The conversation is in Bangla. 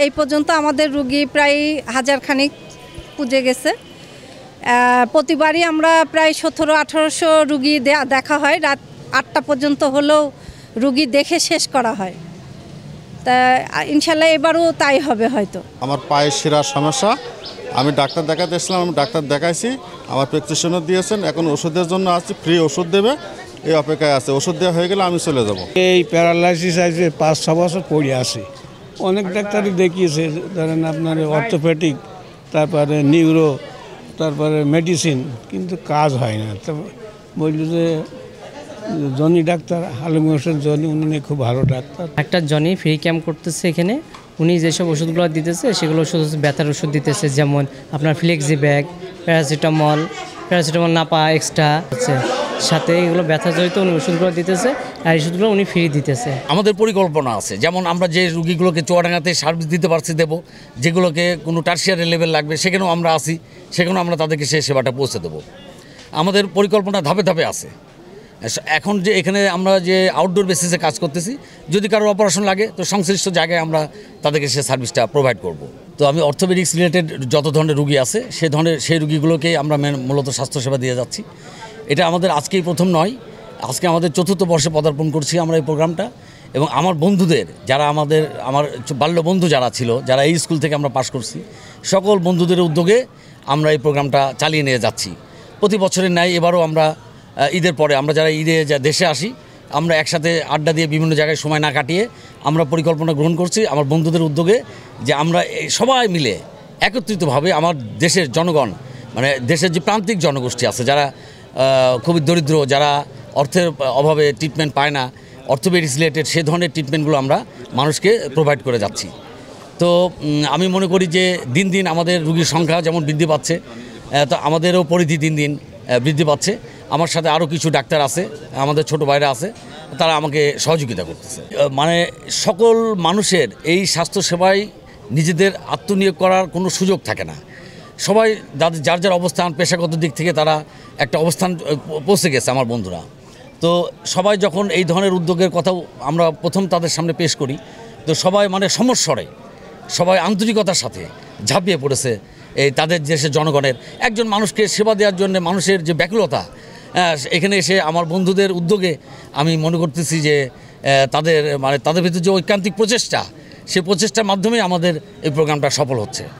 এই পর্যন্ত আমাদের রুগী প্রায় 1000 খানিক পুজে গেছে। প্রতিবারই আমরা প্রায় 1700-1800 রুগী দেখা হয়। রাত 8টা পর্যন্ত হলেও রুগী দেখে শেষ করা হয়। তা ইনশাল্লাহ এবারও তাই হবে হয়তো। আমার পায়ের শিরার সমস্যা, আমি ডাক্তার দেখাতে এসেছিলাম, আমি ডাক্তার দেখাইছি, আমার প্রেসক্রিপশনও দিয়েছেন। এখন ওষুধের জন্য আসছি, ফ্রি ওষুধ দেবে, এই অপেক্ষায় আছে। ওষুধ দেওয়া হয়ে গেলে আমি চলে যাব। এই প্যারালাইসিস আছে 5-6 বছর পড়ে আছে। অনেক ডাক্তারই দেখিয়েছে, ধরেন আপনার অর্থোপেডিক, তারপরে নিউরো, তারপরে মেডিসিন, কিন্তু কাজ হয় না। তো বলল যে জনি ডাক্তার, হালিম হোসেন জনি, উনি খুব ভালো ডাক্তার। একটা জনি ফ্রি ক্যাম্প করতেছে এখানে। উনি যেসব ওষুধগুলো দিতেছে সেগুলো ওষুধ ব্যথার ওষুধ দিতেছে, যেমন আপনার flexi bag, paracetamol Napa extra হচ্ছে, সাথে এগুলো ব্যথা জড়িত উনি ওষুধগুলো দিতেছে, আর ওষুধগুলো উনি ফ্রি দিতেছে। আমাদের পরিকল্পনা আছে, যেমন আমরা যে রুগীগুলোকে চুয়াডাঙ্গাতে সার্ভিস দিতে পারছি দেবো, যেগুলোকে কোনো টার্সিয়ারি লেভেল লাগবে সেখানেও আমরা আসি, সেখানেও আমরা তাদেরকে সেই সেবাটা পৌঁছে দেবো। আমাদের পরিকল্পনা ধাপে ধাপে আছে। এখন যে এখানে আমরা যে আউটডোর বেসিসে কাজ করতেছি, যদি কারোর অপারেশন লাগে তো সংশ্লিষ্ট জায়গায় আমরা তাদেরকে সে সার্ভিসটা প্রোভাইড করব। তো আমি অর্থোপেডিক্স রিলেটেড যত ধরনের রুগী আছে সেই রুগীগুলোকেই আমরা মূলত স্বাস্থ্যসেবা দিয়ে যাচ্ছি। এটা আমাদের আজকেই প্রথম নয়, আজকে আমাদের 4র্থ বর্ষে পদার্পণ করছি আমরা এই প্রোগ্রামটা। এবং আমার বন্ধুদের, যারা আমার বাল্য বন্ধু যারা ছিল, যারা এই স্কুল থেকে আমরা পাশ করছি, সকল বন্ধুদের উদ্যোগে আমরা এই প্রোগ্রামটা চালিয়ে নিয়ে যাচ্ছি। প্রতি বছরের ন্যায় এবারও আমরা ঈদের পরে, আমরা যারা ঈদে দেশে আসি, আমরা একসাথে আড্ডা দিয়ে বিভিন্ন জায়গায় সময় না কাটিয়ে আমরা পরিকল্পনা গ্রহণ করছি আমার বন্ধুদের উদ্যোগে, যে আমরা সবাই মিলে একত্রিতভাবে আমার দেশের জনগণ, মানে দেশের যে প্রান্তিক জনগোষ্ঠী আছে, যারা খুবই দরিদ্র, যারা অর্থের অভাবে ট্রিটমেন্ট পায় না, অর্থোপেডিক্স রিলেটেড সে ধরনের ট্রিটমেন্টগুলো আমরা মানুষকে প্রোভাইড করে যাচ্ছি। তো আমি মনে করি যে দিন দিন আমাদের রুগীর সংখ্যা যেমন বৃদ্ধি পাচ্ছে, তো আমাদেরও পরিধি দিন দিন বৃদ্ধি পাচ্ছে। আমার সাথে আরও কিছু ডাক্তার আছে, আমাদের ছোট ভাইরা আছে, তারা আমাকে সহযোগিতা করতেছে। মানে সকল মানুষের এই স্বাস্থ্যসেবায় নিজেদের আত্মনিয়োগ করার কোনো সুযোগ থাকে না। সবাই যার যার অবস্থান, পেশাগত দিক থেকে তারা একটা অবস্থান পৌঁছে গেছে আমার বন্ধুরা। তো সবাই যখন এই ধরনের উদ্যোগের কথাও আমরা প্রথম তাদের সামনে পেশ করি, তো সবাই মানে সমস্বরে, সবাই আন্তরিকতার সাথে ঝাঁপিয়ে পড়েছে এই তাদের দেশের জনগণের, একজন মানুষকে সেবা দেওয়ার জন্য মানুষের যে ব্যাকুলতা, এখানে এসে আমার বন্ধুদের উদ্যোগে আমি মনে করতেছি যে তাদের ভিতরে যে ঐকান্তিক প্রচেষ্টা, সেই প্রচেষ্টার মাধ্যমে আমাদের এই প্রোগ্রামটা সফল হচ্ছে।